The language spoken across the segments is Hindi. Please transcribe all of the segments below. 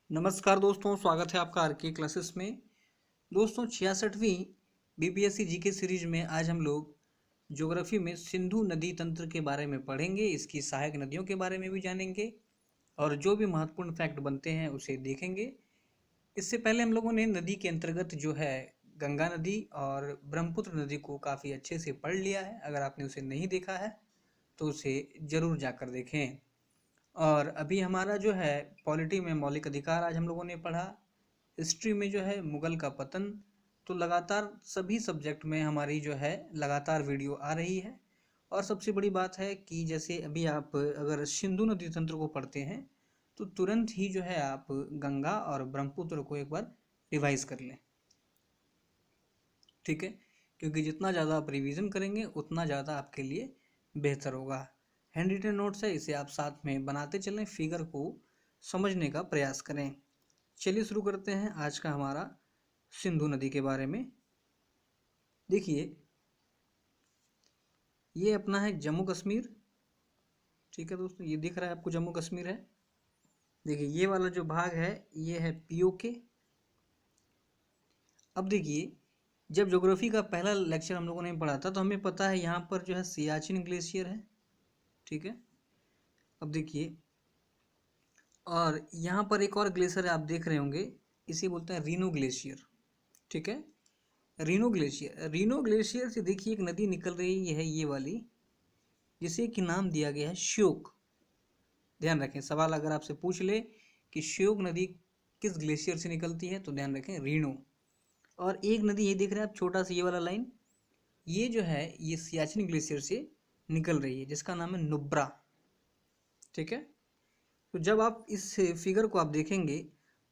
नमस्कार दोस्तों, स्वागत है आपका आरके क्लासेस में। दोस्तों 66वीं बीपीएससी जीके सीरीज में आज हम लोग ज्योग्राफी में सिंधु नदी तंत्र के बारे में पढ़ेंगे, इसकी सहायक नदियों के बारे में भी जानेंगे और जो भी महत्वपूर्ण फैक्ट बनते हैं उसे देखेंगे। इससे पहले हम लोगों ने नदी के अंतर्गत जो है गंगा नदी और ब्रह्मपुत्र नदी को काफ़ी अच्छे से पढ़ लिया है। अगर आपने उसे नहीं देखा है तो उसे ज़रूर जाकर देखें। और अभी हमारा जो है पॉलिटी में मौलिक अधिकार आज हम लोगों ने पढ़ा। हिस्ट्री में जो है मुगल का पतन। तो लगातार सभी सब्जेक्ट में हमारी जो है लगातार वीडियो आ रही है। और सबसे बड़ी बात है कि जैसे अभी आप अगर सिंधु नदी तंत्र को पढ़ते हैं तो तुरंत ही जो है आप गंगा और ब्रह्मपुत्र को एक बार रिवाइज कर लें, ठीक है, क्योंकि जितना ज़्यादा आप रिवीजन करेंगे उतना ज़्यादा आपके लिए बेहतर होगा। हैंड रिटन नोट्स है, इसे आप साथ में बनाते चलें, फिगर को समझने का प्रयास करें। चलिए शुरू करते हैं आज का हमारा सिंधु नदी के बारे में। देखिए ये अपना है जम्मू कश्मीर, ठीक है दोस्तों, ये दिख रहा है आपको जम्मू कश्मीर है। देखिए ये वाला जो भाग है ये है पीओके। अब देखिए जब ज्योग्राफी का पहला लेक्चर हम लोगों ने पढ़ा था तो हमें पता है यहाँ पर जो है सियाचिन ग्लेशियर है, ठीक है। अब देखिए और यहाँ पर एक और ग्लेशियर आप देख रहे होंगे, इसे बोलते हैं रीनो ग्लेशियर, ठीक है। रीनो ग्लेशियर से देखिए एक नदी निकल रही है ये वाली, जिसे कि नाम दिया गया है श्योक। ध्यान रखें, सवाल अगर आपसे पूछ ले कि श्योक नदी किस ग्लेशियर से निकलती है तो ध्यान रखें रीनो। और एक नदी ये देख रहे हैं आप, छोटा सा ये वाला लाइन, ये जो है ये सियाचिन ग्लेशियर से निकल रही है, जिसका नाम है नुब्रा, ठीक है। तो जब आप इस फिगर को आप देखेंगे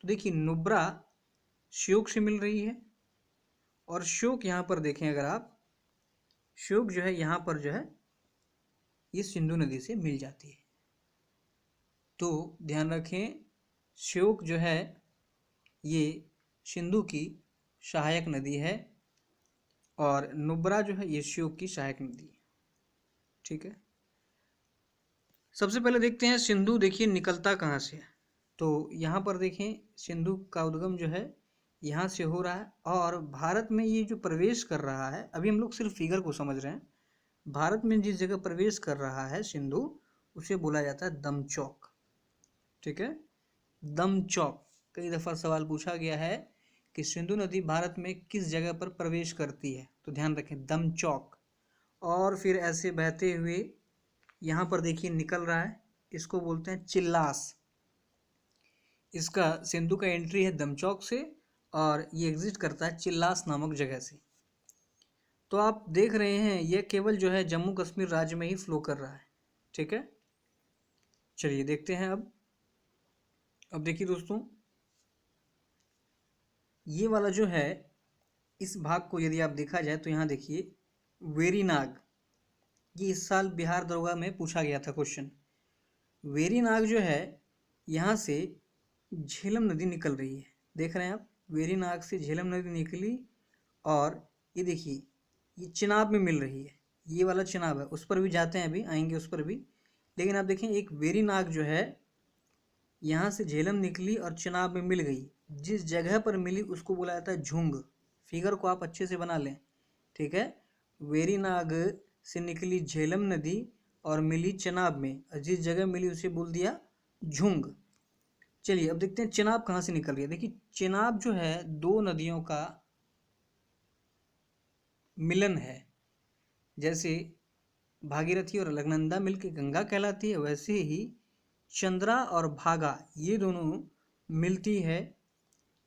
तो देखिए नुब्रा श्योक से मिल रही है और श्योक यहाँ पर देखें अगर आप, श्योक जो है यहाँ पर जो है ये सिंधु नदी से मिल जाती है। तो ध्यान रखें श्योक जो है ये सिंधु की सहायक नदी है और नुब्रा जो है ये श्योक की सहायक नदी है, ठीक है। सबसे पहले देखते हैं सिंधु देखिए निकलता कहाँ से है। तो यहाँ पर देखें सिंधु का उद्गम जो है यहाँ से हो रहा है और भारत में ये जो प्रवेश कर रहा है, अभी हम लोग सिर्फ फिगर को समझ रहे हैं। भारत में जिस जगह प्रवेश कर रहा है सिंधु उसे बोला जाता है दमचौक, ठीक है। दमचौक, कई दफ़ा सवाल पूछा गया है कि सिंधु नदी भारत में किस जगह पर प्रवेश करती है, तो ध्यान रखें दमचौक। और फिर ऐसे बहते हुए यहाँ पर देखिए निकल रहा है, इसको बोलते हैं चिल्लास। इसका सिंधु का एंट्री है दमचौक से और ये एग्जिट करता है चिल्लास नामक जगह से। तो आप देख रहे हैं ये केवल जो है जम्मू कश्मीर राज्य में ही फ्लो कर रहा है, ठीक है। चलिए देखते हैं अब देखिए दोस्तों ये वाला जो है इस भाग को यदि आप देखा जाए तो यहाँ देखिए वेरीनाग, ये इस साल बिहार दरोगा में पूछा गया था क्वेश्चन। वेरीनाग जो है यहाँ से झेलम नदी निकल रही है, देख रहे हैं आप, वेरीनाग से झेलम नदी निकली और ये देखिए ये चिनाब में मिल रही है, ये वाला चिनाब है, उस पर भी जाते हैं, अभी आएंगे उस पर भी। लेकिन आप देखें एक वेरीनाग जो है यहाँ से झेलम निकली और चिनाब में मिल गई, जिस जगह पर मिली उसको बोला जाता है झुंग। फिगर को आप अच्छे से बना लें, ठीक है। वेरीनाग से निकली झेलम नदी और मिली चिनाब में, और जिस जगह मिली उसे बोल दिया झुंग। चलिए अब देखते हैं चिनाब कहाँ से निकल रही है। देखिए चिनाब जो है दो नदियों का मिलन है, जैसे भागीरथी और अलकनंदा मिलकर गंगा कहलाती है, वैसे ही चंद्रा और भागा ये दोनों मिलती है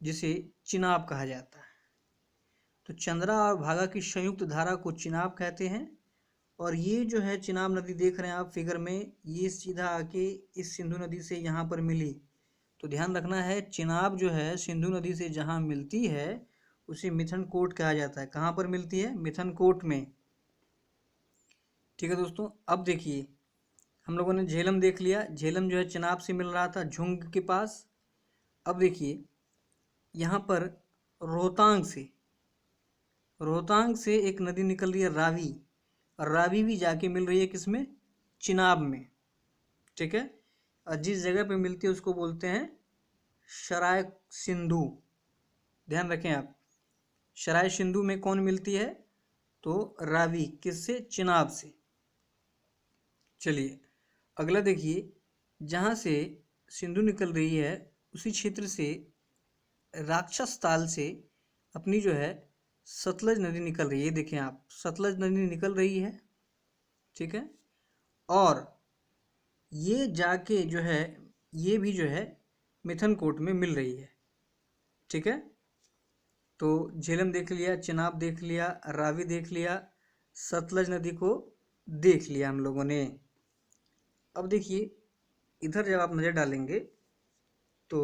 जिसे चिनाब कहा जाता है। तो चंद्रा और भागा की संयुक्त धारा को चिनाब कहते हैं। और ये जो है चिनाब नदी देख रहे हैं आप फिगर में, ये सीधा आके इस सिंधु नदी से यहाँ पर मिली। तो ध्यान रखना है चिनाब जो है सिंधु नदी से जहाँ मिलती है उसे मिथनकोट कहा जाता है। कहाँ पर मिलती है? मिथनकोट में, ठीक है दोस्तों। अब देखिए हम लोगों ने झेलम देख लिया, झेलम जो है चिनाब से मिल रहा था झुंग के पास। अब देखिए यहाँ पर रोहतांग से एक नदी निकल रही है रावी, और रावी भी जाके मिल रही है किसमें? चिनाब में, ठीक है। और जिस जगह पे मिलती है उसको बोलते हैं शराय सिंधु, ध्यान रखें आप, शराय सिंधु में कौन मिलती है? तो रावी, किससे? चिनाब से। चलिए अगला देखिए, जहाँ से सिंधु निकल रही है उसी क्षेत्र से राक्षस ताल से अपनी जो है सतलज नदी निकल रही है। देखें आप, सतलज नदी निकल रही है, ठीक है। और ये जाके जो है, ये भी जो है मिथनकोट में मिल रही है, ठीक है। तो झेलम देख लिया, चिनाब देख लिया, रावी देख लिया, सतलज नदी को देख लिया हम लोगों ने। अब देखिए इधर जब आप नज़र डालेंगे तो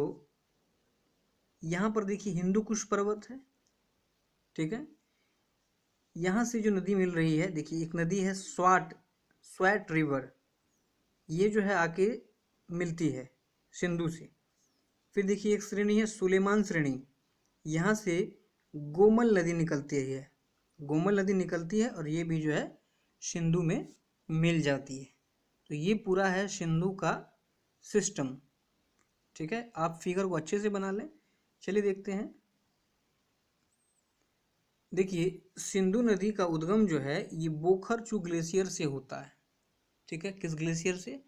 यहाँ पर देखिए हिंदू कुश पर्वत है, ठीक है। यहाँ से जो नदी मिल रही है, देखिए एक नदी है स्वैट रिवर, ये जो है आके मिलती है सिंधु से। फिर देखिए एक श्रेणी है सुलेमान श्रेणी, यहाँ से गोमल नदी निकलती है, गोमल नदी निकलती है और ये भी जो है सिंधु में मिल जाती है। तो ये पूरा है सिंधु का सिस्टम, ठीक है। आप फिगर को अच्छे से बना लें। चलिए देखते हैं। देखिए सिंधु नदी का उद्गम जो है ये बोखरचू ग्लेशियर से होता है, ठीक है। किस ग्लेशियर से?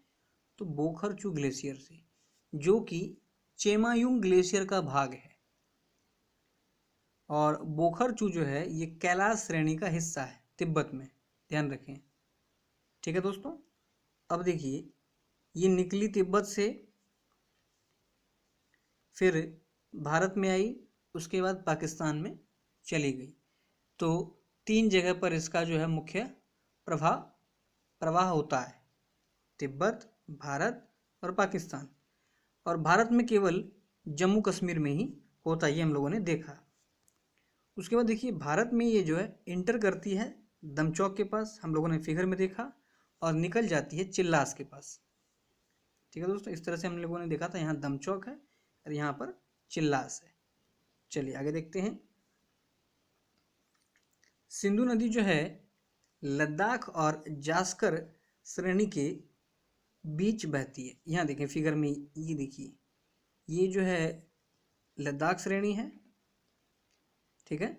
तो बोखरचू ग्लेशियर से, जो कि चेमायुंग ग्लेशियर का भाग है। और बोखरचू जो है ये कैलाश श्रेणी का हिस्सा है तिब्बत में, ध्यान रखें, ठीक है दोस्तों। अब देखिए ये निकली तिब्बत से, फिर भारत में आई, उसके बाद पाकिस्तान में चली गई। तो 3 जगह पर इसका जो है मुख्य प्रवाह होता है, तिब्बत, भारत और पाकिस्तान। और भारत में केवल जम्मू कश्मीर में ही होता है, ये हम लोगों ने देखा। उसके बाद देखिए भारत में ये जो है इंटर करती है दमचौक के पास, हम लोगों ने फिगर में देखा, और निकल जाती है चिल्लास के पास, ठीक है दोस्तों। इस तरह से हम लोगों ने देखा था, यहाँ दमचौक है और यहाँ पर चिल्लास है। चलिए आगे देखते हैं। सिंधु नदी जो है लद्दाख और जास्कर श्रेणी के बीच बहती है। यहाँ देखें फिगर में, ये देखिए ये जो है लद्दाख श्रेणी है, ठीक है,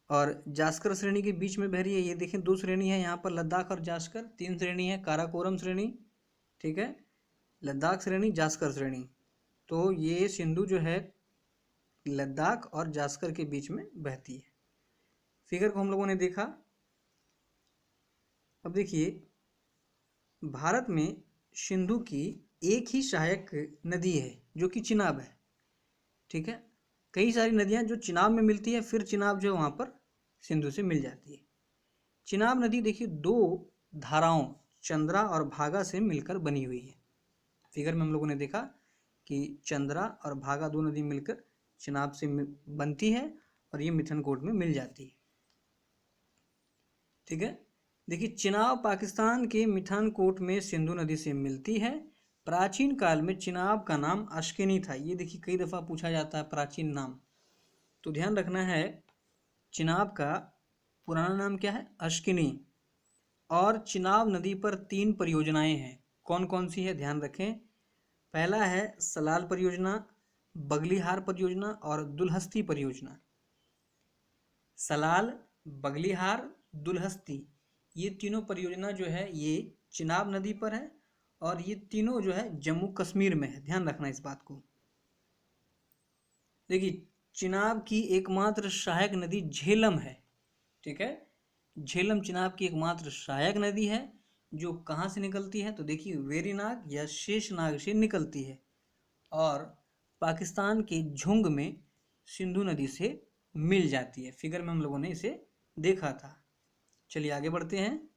और जास्कर श्रेणी के बीच में बह रही है। ये देखें 2 श्रेणी है यहाँ पर, लद्दाख और जास्कर। 3 श्रेणी है, काराकोरम श्रेणी, ठीक है, लद्दाख श्रेणी, जास्कर श्रेणी। तो ये सिंधु जो है लद्दाख और जास्कर के बीच में बहती है। फिगर को हम लोगों ने देखा। अब देखिए भारत में सिंधु की एक ही सहायक नदी है जो कि चिनाब है, ठीक है। कई सारी नदियां जो चिनाब में मिलती है, फिर चिनाब जो है वहाँ पर सिंधु से मिल जाती है। चिनाब नदी देखिए 2 धाराओं चंद्रा और भागा से मिलकर बनी हुई है। फिगर में हम लोगों ने देखा कि चंद्रा और भागा 2 नदी मिलकर चिनाब से बनती है और ये मिथनकोट में मिल जाती है, ठीक है। देखिए चिनाब पाकिस्तान के मिठानकोट में सिंधु नदी से मिलती है। प्राचीन काल में चिनाब का नाम अश्किनी था। ये देखिए कई दफ़ा पूछा जाता है प्राचीन नाम, तो ध्यान रखना है चिनाब का पुराना नाम क्या है? अश्किनी। और चिनाब नदी पर 3 परियोजनाएं हैं। कौन कौन सी है? ध्यान रखें। पहला है सलाल परियोजना, बगलीहार परियोजना और दुलहस्ती परियोजना। सलाल, बगलीहार, दुलहस्ती, ये तीनों परियोजना जो है ये चिनाब नदी पर है और ये तीनों जो है जम्मू कश्मीर में है। ध्यान रखना इस बात को। देखिए चिनाब की एकमात्र सहायक नदी झेलम है, ठीक है। झेलम चिनाब की एकमात्र सहायक नदी है जो कहाँ से निकलती है? तो देखिए वेरीनाग या शेषनाग से निकलती है और पाकिस्तान के झुंग में सिंधु नदी से मिल जाती है। फिगर में हम लोगों ने इसे देखा था। चलिए आगे बढ़ते हैं।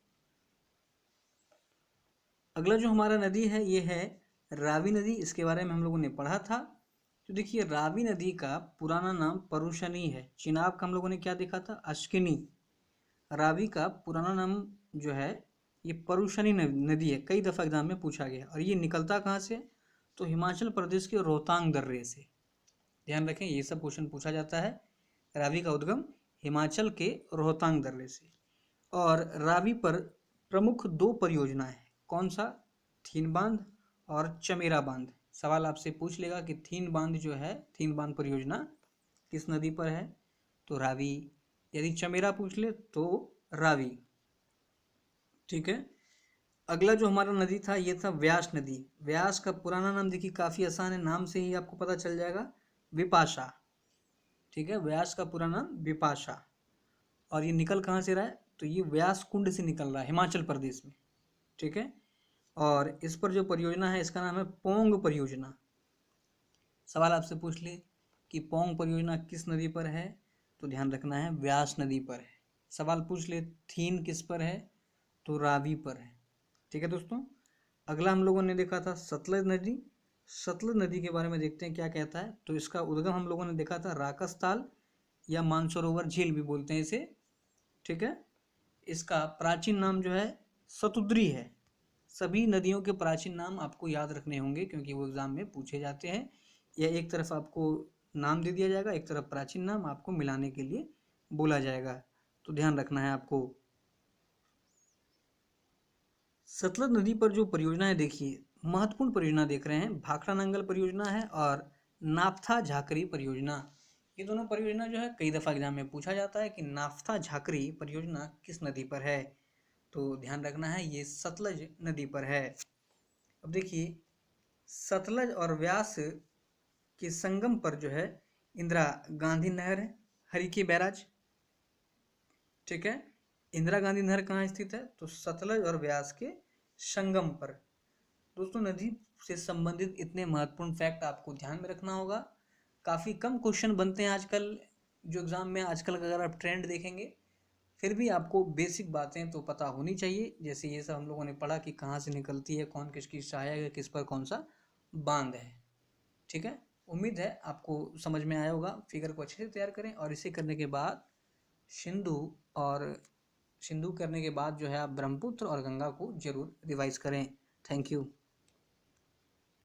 अगला जो हमारा नदी है ये है रावी नदी। इसके बारे में हम लोगों ने पढ़ा था। तो देखिए रावी नदी का पुराना नाम परुशनी है। चिनाब का हम लोगों ने क्या देखा था? अश्किनी। रावी का पुराना नाम जो है ये परुशनी नदी है। कई दफ़ा एग्जाम में पूछा गया। और ये निकलता कहाँ से? तो हिमाचल प्रदेश के रोहतांग दर्रे से। ध्यान रखें ये सब क्वेश्चन पूछा जाता है। रावी का उद्गम हिमाचल के रोहतांग दर्रे से। और रावी पर प्रमुख 2 परियोजनाएं हैं। कौन सा? थीन बांध और चमेरा बांध। सवाल आपसे पूछ लेगा कि थीन बांध जो है, थीन बांध परियोजना किस नदी पर है, तो रावी। यदि चमेरा पूछ ले तो रावी। ठीक है। अगला जो हमारा नदी था ये था व्यास नदी। व्यास का पुराना नाम देखिए काफ़ी आसान है, नाम से ही आपको पता चल जाएगा, विपाशा। ठीक है, व्यास का पूरा नाम विपाशा। और ये निकल कहाँ से रहा है, तो ये व्यास कुंड से निकल रहा है हिमाचल प्रदेश में। ठीक है। और इस पर जो परियोजना है इसका नाम है पोंग परियोजना। सवाल आपसे पूछ ले कि पोंग परियोजना किस नदी पर है, तो ध्यान रखना है व्यास नदी पर है। सवाल पूछ ले थीन किस पर है, तो रावी पर है। ठीक है दोस्तों। अगला हम लोगों ने देखा था सतलज नदी। सतलज नदी के बारे में देखते हैं क्या कहता है। तो इसका उद्गम हम लोगों ने देखा था राकस ताल या मानसरोवर झील भी बोलते हैं इसे। ठीक है। इसका प्राचीन नाम जो है सतुद्री है। सभी नदियों के प्राचीन नाम आपको याद रखने होंगे क्योंकि वो एग्जाम में पूछे जाते हैं। या एक तरफ आपको नाम दे दिया जाएगा, एक तरफ प्राचीन नाम आपको मिलाने के लिए बोला जाएगा, तो ध्यान रखना है आपको। सतलज नदी पर जो परियोजना है देखिए, महत्वपूर्ण परियोजना देख रहे हैं, भाखड़ा नंगल परियोजना है और नाफ्था झाकरी परियोजना। ये दोनों परियोजना जो है कई दफ़ा एग्जाम में पूछा जाता है कि नाफ्था झाकरी परियोजना किस नदी पर है, तो ध्यान रखना है ये सतलज नदी पर है। अब देखिए सतलज और व्यास के संगम पर जो है इंदिरा गांधी नहर है, हरिके बैराज। ठीक है। इंदिरा गांधी नहर कहाँ स्थित है, तो सतलज और व्यास के संगम पर। दोस्तों नदी से संबंधित इतने महत्वपूर्ण फैक्ट आपको ध्यान में रखना होगा। काफ़ी कम क्वेश्चन बनते हैं आजकल जो एग्ज़ाम में, आजकल का अगर आप ट्रेंड देखेंगे, फिर भी आपको बेसिक बातें तो पता होनी चाहिए। जैसे ये सब हम लोगों ने पढ़ा कि कहाँ से निकलती है, कौन किसकी सहायक है, किस पर कौन सा बांध है। ठीक है। उम्मीद है आपको समझ में आया होगा। फिगर को अच्छे से तैयार करें और इसे करने के बाद सिंधु और सिंधु करने के बाद जो है आप ब्रह्मपुत्र और गंगा को जरूर रिवाइज करें। Thank you.